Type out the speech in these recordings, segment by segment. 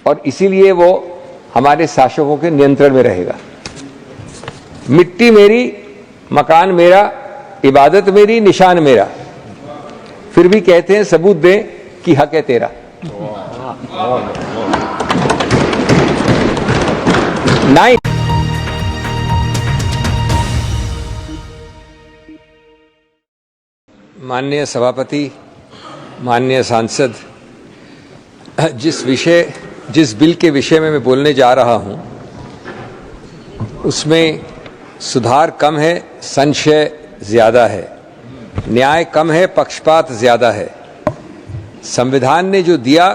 और इसीलिए वो हमारे शासकों के नियंत्रण में रहेगा। मिट्टी मेरी, मकान मेरा, इबादत मेरी, निशान मेरा, फिर भी कहते हैं सबूत दे कि हक है तेरा। नाइन माननीय सभापति, माननीय सांसद, जिस बिल के विषय में मैं बोलने जा रहा हूं उसमें सुधार कम है, संशय ज्यादा है, न्याय कम है, पक्षपात ज्यादा है। संविधान ने जो दिया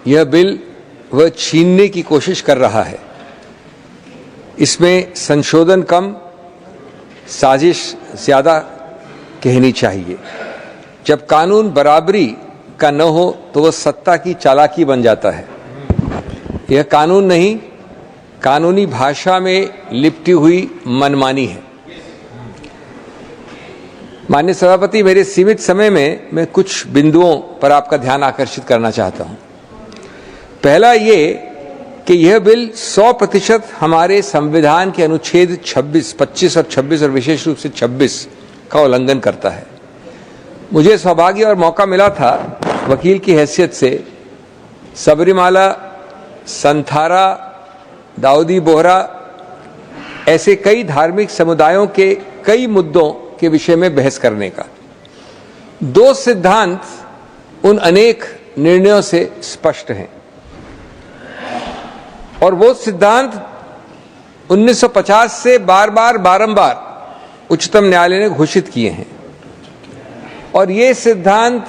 यह बिल वह छीनने की कोशिश कर रहा है। इसमें संशोधन कम, साजिश ज्यादा कहनी चाहिए। जब कानून बराबरी का न हो तो वह सत्ता की चालाकी बन जाता है। यह कानून नहीं, कानूनी भाषा में लिपटी हुई मनमानी है। माननीय सभापति, मेरे सीमित समय में मैं कुछ बिंदुओं पर आपका ध्यान आकर्षित करना चाहता हूं। पहला ये कि यह बिल 100% हमारे संविधान के अनुच्छेद 26, 25 और 26 और विशेष रूप से 26 का उल्लंघन करता है। मुझे सौभाग्य और मौका मिला था वकील की हैसियत से सबरीमाला, संथारा, दाऊदी बोहरा ऐसे कई धार्मिक समुदायों के कई मुद्दों के विषय में बहस करने का। दो सिद्धांत उन अनेक निर्णयों से स्पष्ट हैं और वो सिद्धांत 1950 से बारंबार उच्चतम न्यायालय ने घोषित किए हैं और ये सिद्धांत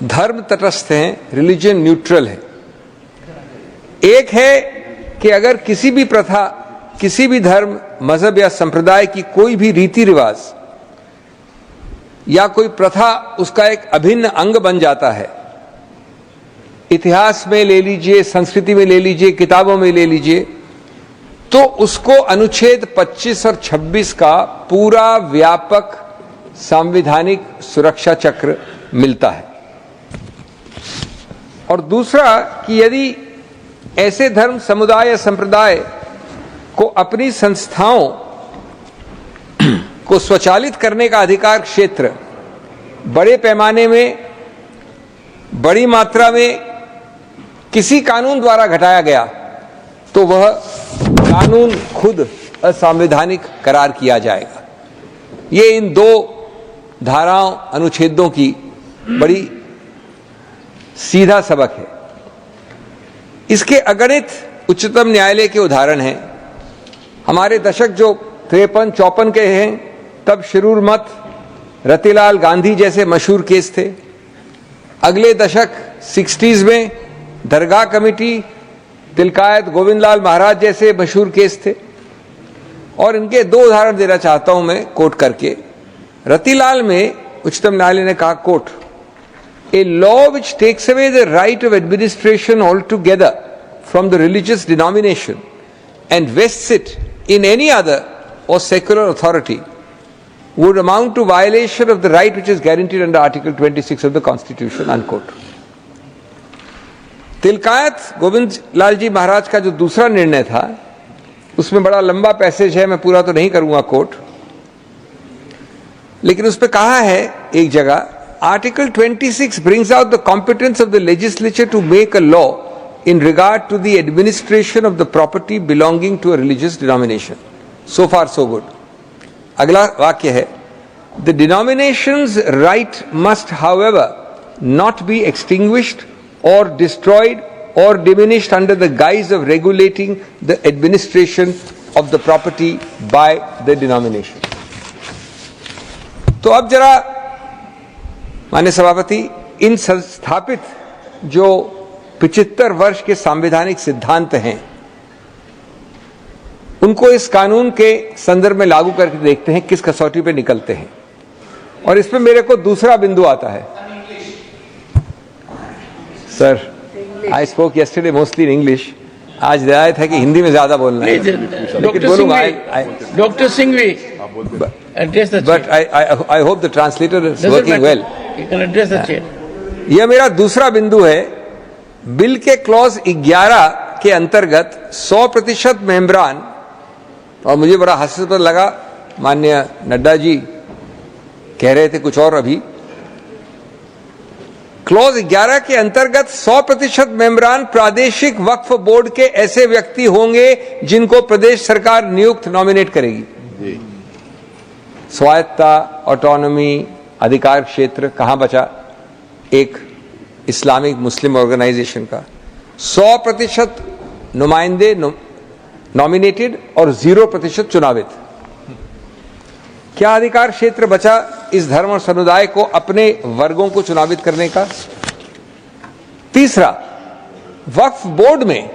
धर्म तटस्थ हैं, रिलीजन न्यूट्रल है। एक है कि अगर किसी भी प्रथा, किसी भी धर्म, मजहब या संप्रदाय की कोई भी रीति रिवाज या कोई प्रथा उसका एक अभिन्न अंग बन जाता है, इतिहास में ले लीजिए, संस्कृति में ले लीजिए, किताबों में ले लीजिए, तो उसको अनुच्छेद 25 और 26 का पूरा व्यापक संवैधानिक सुरक्षा चक्र मिलता है। और दूसरा कि यदि ऐसे धर्म, समुदाय या संप्रदाय को अपनी संस्थाओं को स्वचालित करने का अधिकार क्षेत्र बड़े पैमाने में, बड़ी मात्रा में किसी कानून द्वारा घटाया गया तो वह कानून खुद असंवैधानिक करार किया जाएगा। ये इन दो धाराओं, अनुच्छेदों की बड़ी सीधा सबक है। इसके अगणित उच्चतम न्यायालय के उदाहरण हैं। हमारे दशक जो 53-54 के हैं, तब शिरूर मत, रतिलाल गांधी जैसे मशहूर केस थे। अगले दशक 60s में दरगाह कमेटी, तिलकायत गोविंदलाल महाराज जैसे मशहूर केस थे। और इनके दो उदाहरण देना चाहता हूं मैं कोट करके। रतिलाल में उच्चतम न्यायालय ने कहा, quote, a law which takes away the right of administration altogether from the religious denomination and vests it in any other or secular authority would amount to violation of the right which is guaranteed under Article 26 of the Constitution, unquote. Tilkayat Govind Lal ji Maharaj का जो दूसरा निर्णय था, उसमें बड़ा लंबा passage है, मैं पूरा तो नहीं करूंगा कोट, लेकिन उसमें कहा है एक जगह, Article 26 brings out the competence of the legislature to make a law in regard to the administration of the property belonging to a religious denomination. So far so good. अगला वाक्य है, the denomination's right must however not be extinguished or destroyed or diminished under the guise of regulating the administration of the property by the denomination. तो अब जरा माननीय सभापति, इन संस्थापित जो 75 वर्ष के संवैधानिक सिद्धांत हैं उनको इस कानून के संदर्भ में लागू करके देखते हैं किस कसौटी पे निकलते हैं। और इसमें मेरे को दूसरा बिंदु आता है। Sir, I spoke yesterday mostly in English, आज रियायत है कि हिंदी में ज्यादा बोलना है। Doctor Singhvi, but I hope the translator is working well. You can address the chair. यह मेरा दूसरा बिंदु है बिल के क्लॉज 11 के अंतर्गत 100% मेंबरान, और मुझे बड़ा हास्यास्पद लगा, माननीय नड्डा जी कह रहे थे कुछ और अभी, क्लॉज 11 के अंतर्गत 100% मेंबरान प्रादेशिक वक्फ बोर्ड के ऐसे व्यक्ति होंगे जिनको प्रदेश सरकार नियुक्त नॉमिनेट करेगी। स्वायत्तता, ऑटोनॉमी, अधिकार क्षेत्र कहां बचा एक इस्लामिक मुस्लिम ऑर्गेनाइजेशन का? 100% नुमाइंदे नॉमिनेटेड और 0% चुनावित। क्या अधिकार क्षेत्र बचा इस धर्म और समुदाय को अपने वर्गों को चुनावित करने का? तीसरा, वक्फ बोर्ड में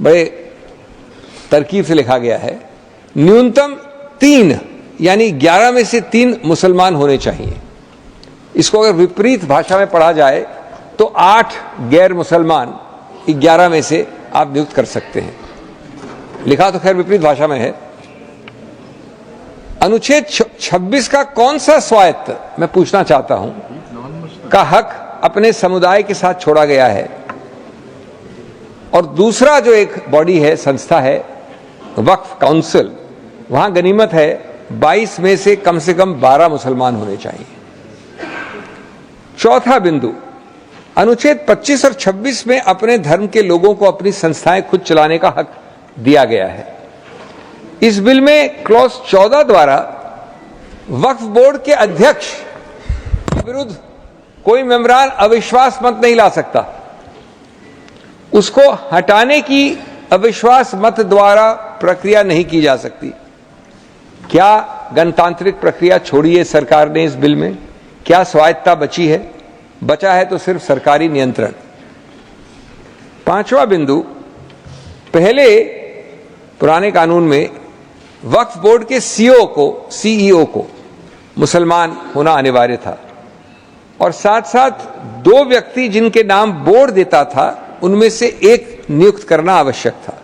बड़े तरकीब से लिखा गया है न्यूनतम 3 यानी 11 में से 3 मुसलमान होने चाहिए। इसको अगर विपरीत भाषा में पढ़ा जाए तो 8 गैर मुसलमान 11 में से आप नियुक्त कर सकते हैं। लिखा तो खैर विपरीत भाषा में है। अनुच्छेद 26 का कौन सा स्वायत्त, मैं पूछना चाहता हूं, का हक अपने समुदाय के साथ छोड़ा गया है? और दूसरा जो एक बॉडी है, संस्था है वक्फ काउंसिल, वहां गनीमत है 22 में से कम 12 मुसलमान होने चाहिए। चौथा बिंदु, अनुच्छेद 25 और 26 में अपने धर्म के लोगों को अपनी संस्थाएं खुद चलाने का हक दिया गया है। इस बिल में क्लॉज 14 द्वारा वक्फ बोर्ड के अध्यक्ष के विरुद्ध कोई मेंबरान अविश्वास मत नहीं ला सकता। उसको हटाने की अविश्वास मत द्वारा प्रक्रिया नहीं की जा सकती। क्या गणतांत्रिक प्रक्रिया छोड़ी है सरकार ने इस बिल में? क्या स्वायत्तता बची है? बचा है तो सिर्फ सरकारी नियंत्रण। पांचवा बिंदु, पहले पुराने कानून में वक्फ बोर्ड के सीईओ को मुसलमान होना अनिवार्य था और साथ साथ 2 व्यक्ति जिनके नाम बोर्ड देता था उनमें से एक नियुक्त करना आवश्यक था।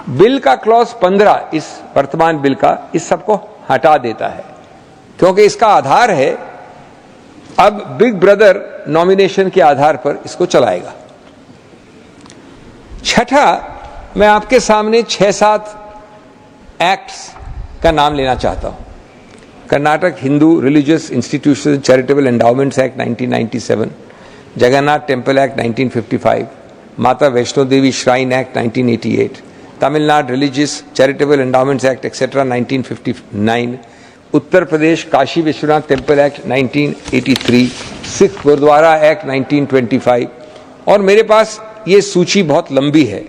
बिल का क्लॉज 15, इस वर्तमान बिल का, इस सबको हटा देता है क्योंकि इसका आधार है अब बिग ब्रदर नॉमिनेशन के आधार पर इसको चलाएगा। छठा, मैं आपके सामने 6-7 एक्ट्स का नाम लेना चाहता हूं। Karnataka Hindu religious institution charitable endowments act 1997, Jagannath temple act 1955, Mata Vaishno Devi shrine act 1988, Tamil Nadu religious charitable endowments act et cetera 1959, Uttar Pradesh Kashi Vishwanath temple act 1983, Sikh gurdwara act 1925, और मेरे पास ये सूची बहुत लंबी है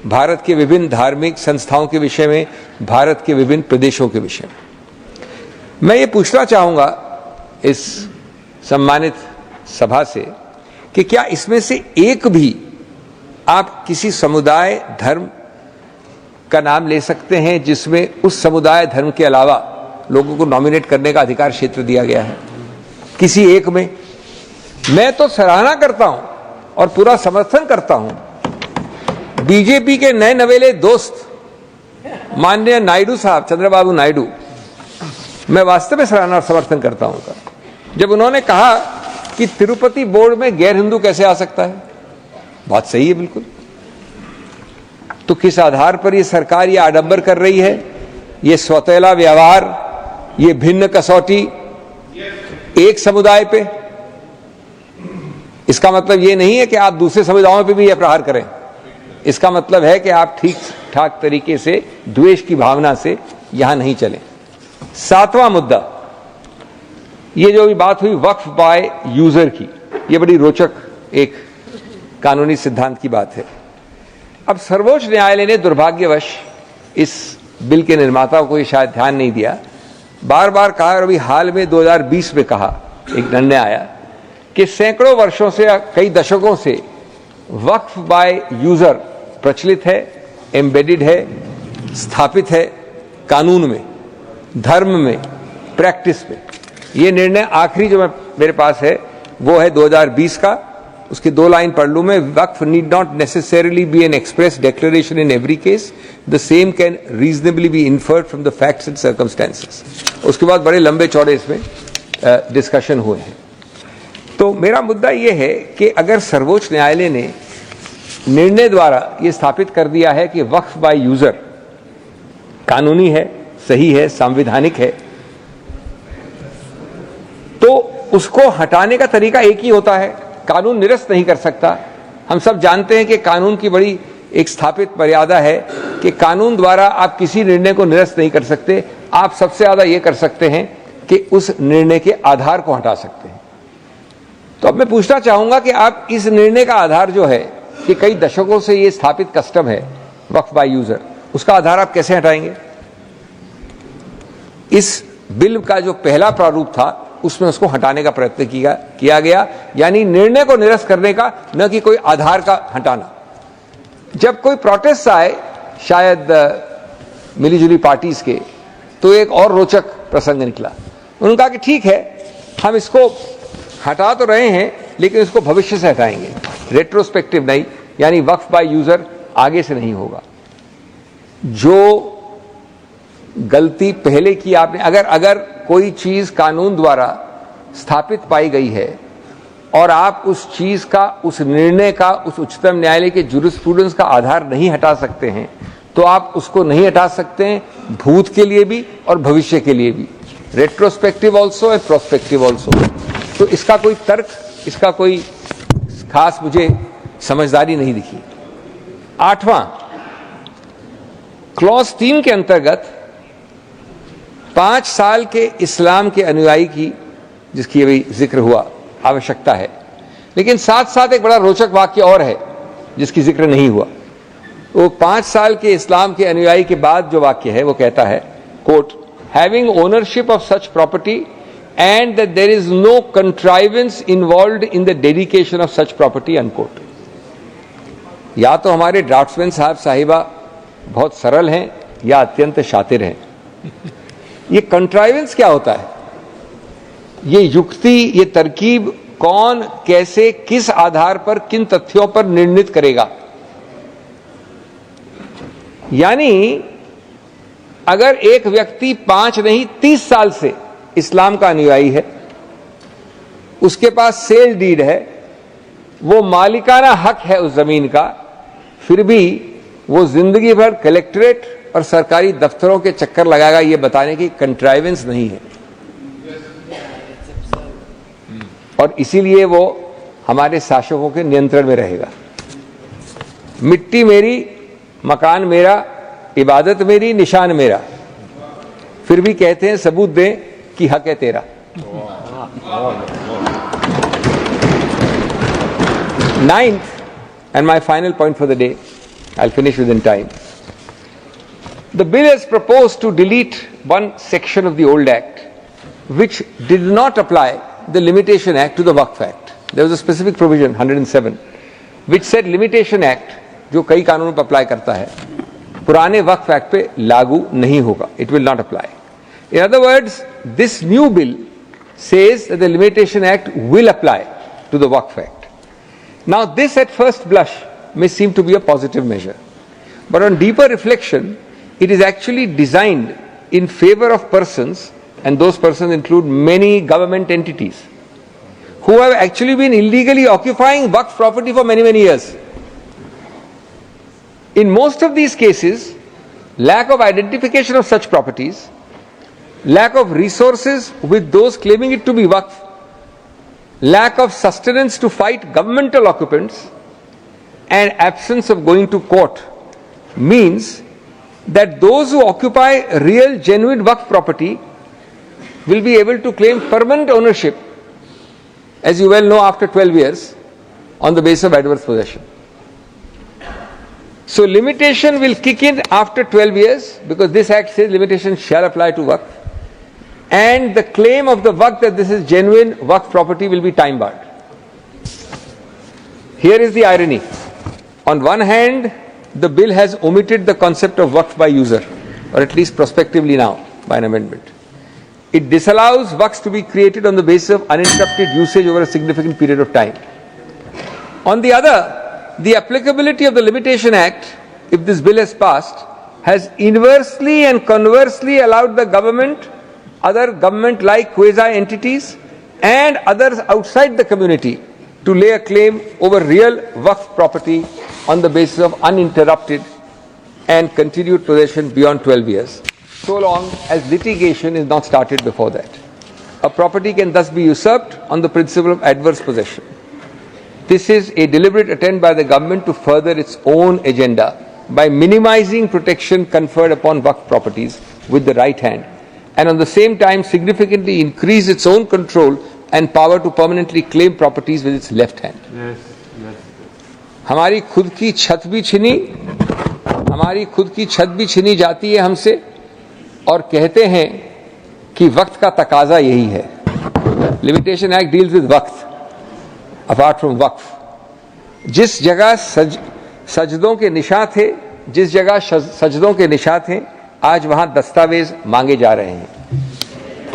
भारत के विभिन्न धार्मिक संस्थाओं के विषय में, भारत के विभिन्न प्रदेशों के विषय में। मैं ये पूछना चाहूंगा इस सम्मानित सभा से कि क्या इसमें से एक भी आप किसी समुदाय धर्म का नाम ले सकते हैं जिसमें उस समुदाय धर्म के अलावा लोगों को नॉमिनेट करने का अधिकार क्षेत्र दिया गया है? किसी एक में? मैं तो सराहना करता हूं और पूरा समर्थन करता हूं बीजेपी के नए नवेले दोस्त माननीय नायडू साहब, चंद्रबाबू नायडू, मैं वास्तव में सराहना और समर्थन करता हूं उनका, जब उन्होंने कहा कि तिरुपति बोर्ड में गैर हिंदू कैसे आ सकता है। बात सही है बिल्कुल। तो किस आधार पर यह सरकार यह आडंबर कर रही है? यह सौतेला व्यवहार, यह भिन्न कसौटी एक समुदाय पे। इसका मतलब यह नहीं है कि आप दूसरे समुदायों पे भी यह प्रहार करें। इसका मतलब है कि आप ठीक ठाक तरीके से द्वेष की भावना से यहां नहीं चलें। 7वां मुद्दा, ये जो भी बात हुई वक्फ बाय यूजर की, ये बड़ी रोचक एक कानूनी सिद्धांत की बात है। अब सर्वोच्च न्यायालय ने दुर्भाग्यवश इस बिल के निर्माताओं को ये शायद ध्यान नहीं दिया, बार बार कहा, और अभी हाल में 2020 में कहा, एक निर्णय आया कि सैकड़ों वर्षों से, कई दशकों से वक्फ बाय यूजर प्रचलित है, एम्बेडेड है, स्थापित है कानून में, धर्म में, प्रैक्टिस में। ये निर्णय आखिरी जो मेरे पास है वो है 2020 का। उसकी 2 लाइन पढ़ लूं मैं। Waqf need not necessarily be an express declaration in every case, the same can reasonably be inferred from the facts and circumstances. उसके बाद बड़े लंबे चौड़े इसमें डिस्कशन हुए हैं। तो मेरा मुद्दा ये है कि अगर सर्वोच्च न्यायालय ने निर्णय द्वारा ये स्थापित कर दिया है कि वक्फ बाय यूजर कानूनी है, सही है, संवैधानिक है, तो उसको हटाने का तरीका एक ही होता है, कानून निरस्त नहीं कर सकता। हम सब जानते हैं कि कानून की बड़ी एक स्थापित मर्यादा है कि कानून द्वारा आप किसी निर्णय को निरस्त नहीं कर सकते। आप सबसे ज्यादा ये कर सकते हैं कि उस निर्णय के आधार को हटा सकते हैं। तो अब मैं पूछना चाहूंगा कि आप इस निर्णय का आधार जो है कि कई दशकों से ये स्थापित कस्टम है वक्फ बाय यूजर, उसका आधार आप कैसे हटाएंगे? इस बिल का जो पहला प्रारूप था उसमें उसको हटाने का प्रयत्न किया गया, यानी निर्णय को निरस्त करने का, न कि कोई आधार का हटाना। जब कोई प्रोटेस्ट आए शायद मिलीजुली पार्टीज के, तो एक और रोचक प्रसंग निकला। उन्होंने कहा कि ठीक है, हम इसको हटा तो रहे हैं लेकिन इसको भविष्य से हटाएंगे, रेट्रोस्पेक्टिव नहीं, यानी वक्फ बाय यूजर आगे से नहीं होगा। जो गलती पहले की आपने, अगर कोई चीज कानून द्वारा स्थापित पाई गई है और आप उस चीज का, उस निर्णय का, उस उच्चतम न्यायालय के जुरिस्प्रूडेंस का आधार नहीं हटा सकते हैं, तो आप उसको नहीं हटा सकते हैं भूत के लिए भी और भविष्य के लिए भी, retrospective also and prospective also. तो इसका कोई तर्क, इसका कोई खास मुझे समझदारी नहीं दिखी। 8वां क्लॉज 3 के अंतर्गत 5 साल के इस्लाम के अनुयायी की, जिसकी अभी जिक्र हुआ, आवश्यकता है, लेकिन साथ साथ एक बड़ा रोचक वाक्य और है जिसकी जिक्र नहीं हुआ। वो 5 साल के इस्लाम के अनुयायी के बाद जो वाक्य है वो कहता है, quote, having ownership of such property and that there is no contrivance involved in the dedication of such property, unquote। या तो हमारे ड्राफ्ट्समैन साहब साहिबा बहुत सरल हैं या अत्यंत शातिर हैं। ये कंट्राइवेंस क्या होता है? ये युक्ति, ये तरकीब कौन, कैसे, किस आधार पर, किन तथ्यों पर निर्णित करेगा? यानी अगर एक व्यक्ति 5 नहीं 30 साल से इस्लाम का अनुयायी है, उसके पास सेल डीड है, वो मालिकाना हक है उस जमीन का, फिर भी वो जिंदगी भर कलेक्ट्रेट और सरकारी दफ्तरों के चक्कर लगाएगा, ये बताने की कंट्राइवेंस नहीं है। और इसीलिए वो हमारे शासकों के नियंत्रण में रहेगा। मिट्टी मेरी, मकान मेरा, इबादत मेरी, निशान मेरा, फिर भी कहते हैं सबूत दें कि हक है तेरा। Ninth, and my final point for the day, I'll finish within time. The bill has proposed to delete one section of the old act which did not apply the Limitation Act to the Waqf Act. There was a specific provision, 107, which said Limitation Act, जो कई कानूनों पर apply करता है, पुराने वक्फ act पे लागू नहीं होगा, it will not apply. In other words, this new bill says that the Limitation Act will apply to the Waqf Act. Now this at first blush may seem to be a positive measure, but on deeper reflection it is actually designed in favor of persons, and those persons include many government entities who have actually been illegally occupying Waqf property for many years. In most of these cases, lack of identification of such properties, lack of resources with those claiming it to be Waqf, lack of sustenance to fight governmental occupants, and absence of going to court means that those who occupy real genuine Waqf property will be able to claim permanent ownership, as you well know, after 12 years on the basis of adverse possession. So limitation will kick in after 12 years because this act says limitation shall apply to Waqf, and the claim of the Waqf that this is genuine Waqf property will be time barred. Here is the irony. On one hand, the bill has omitted the concept of Waqf by user, or at least prospectively now by an amendment. It disallows Waqfs to be created on the basis of uninterrupted usage over a significant period of time. On the other, the applicability of the Limitation Act, if this bill has passed, has inversely and conversely allowed the government, other government-like quasi-entities, and others outside the community to lay a claim over real Waqf property on the basis of uninterrupted and continued possession beyond 12 years, so long as litigation is not started before that. A property can thus be usurped on the principle of adverse possession. This is a deliberate attempt by the government to further its own agenda by minimizing protection conferred upon Waqf properties with the right hand, and on the same time significantly increase its own control and power to permanently claim properties with its left hand. हमारी खुद की छत भी छीनी जाती है हमसे, और कहते हैं कि वक्त का तकाजा यही है. लिमिटेशन एक्ट डील्स विद वक्त अपार्ट फ्रॉम वक्फ. जिस जगह सजदों के निशान थे, जिस जगह सजदों के निशान थे, आज वहां दस्तावेज मांगे जा रहे हैं.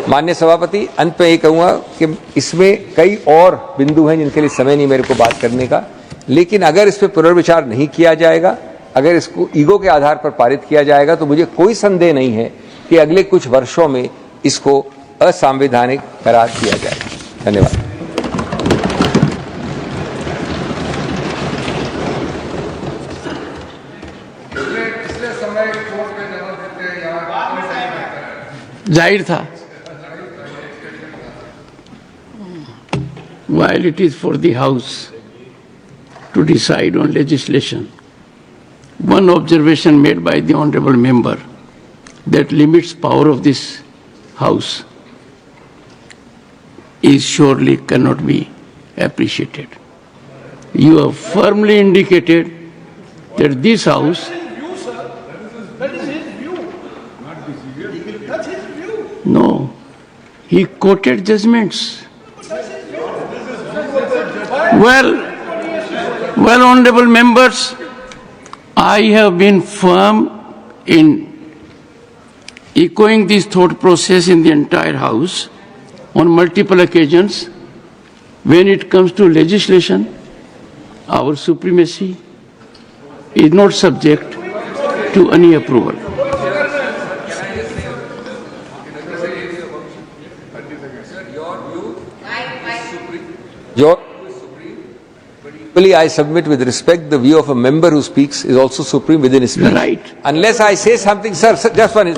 माननीय सभापति, अंत में ये कहूंगा कि इसमें कई और बिंदु हैं जिनके लिए समय नहीं मेरे को बात करने का, लेकिन अगर इस पर पुनर्विचार नहीं किया जाएगा, अगर इसको ईगो के आधार पर पारित किया जाएगा, तो मुझे कोई संदेह नहीं है कि अगले कुछ वर्षों में इसको असंवैधानिक करार किया जाएगा. धन्यवाद. जाहिर था. While it is for the House to decide on legislation, one observation made by the honorable member that limits power of this House is surely cannot be appreciated. You have firmly indicated that this House. That is his view. Not this view. That's his view. No, he quoted judgments. Well, honorable members, I have been firm in echoing this thought process in the entire House on multiple occasions. When it comes to legislation, our supremacy is not subject to any approval. Your equally, I submit with respect, the view of a member who speaks is also supreme within his speech. Right. Unless I say something, sir, just one is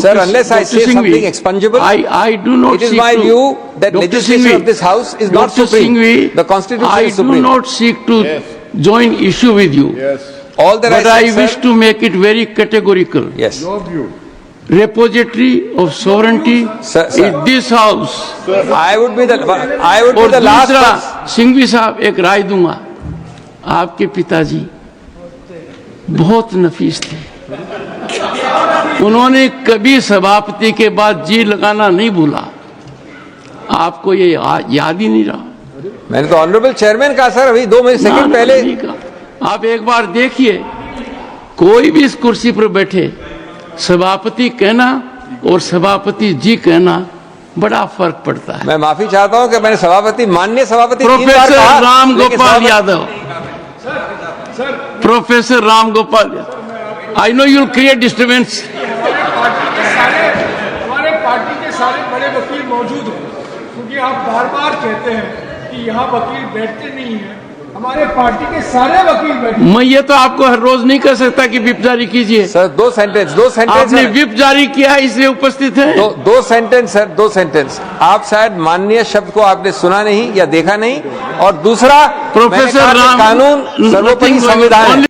sir, unless I say something expungible, I do not. It is my view that legislation of this House is not supreme. The Constitution is supreme. I do not seek to join issue with you. Yes. All that But I said, wish sir, to make it very categorical. yes. Your view. Repository of sovereignty Sir. is this House. I would be the और last दूसरा, person. Singhvi साहब, एक राय दूंगा. आपके पिताजी बहुत नफीस थे. उन्होंने कभी सभापति के बाद जी लगाना नहीं भूला. आपको ये याद ही नहीं रहा. मैंने तो ऑनरेबल चेयरमैन कहा सर, अभी 2 सेकंड पहले. नहीं कहा. आप एक बार देखिए, कोई भी इस कुर्सी पर बैठे, सभापति कहना और सभापति जी कहना बड़ा फर्क पड़ता है. मैं माफी चाहता हूं कि मैंने सभापति, माननीय सभापति, professor Ram Gopal Yadav, professor Ram Gopal Yadav, I know you will create disturbance. हमारे पार्टी के सारे बड़े वकील मौजूद हैं, क्योंकि आप बार-बार कहते हैं कि यहाँ वकील बैठते नहीं हैं. हमारे पार्टी के सारे वकील बैठे. मैं ये तो आपको हर रोज नहीं कह सकता कि विप जारी कीजिए. सर, दो सेंटेंस आपने विप जारी किया इसलिए उपस्थित है. दो सेंटेंस सर, 2 सेंटेंस. आप शायद माननीय शब्द को आपने सुना नहीं या देखा नहीं, और दूसरा प्रोफेसर राम, कानून सर्वोपरि संविधान है.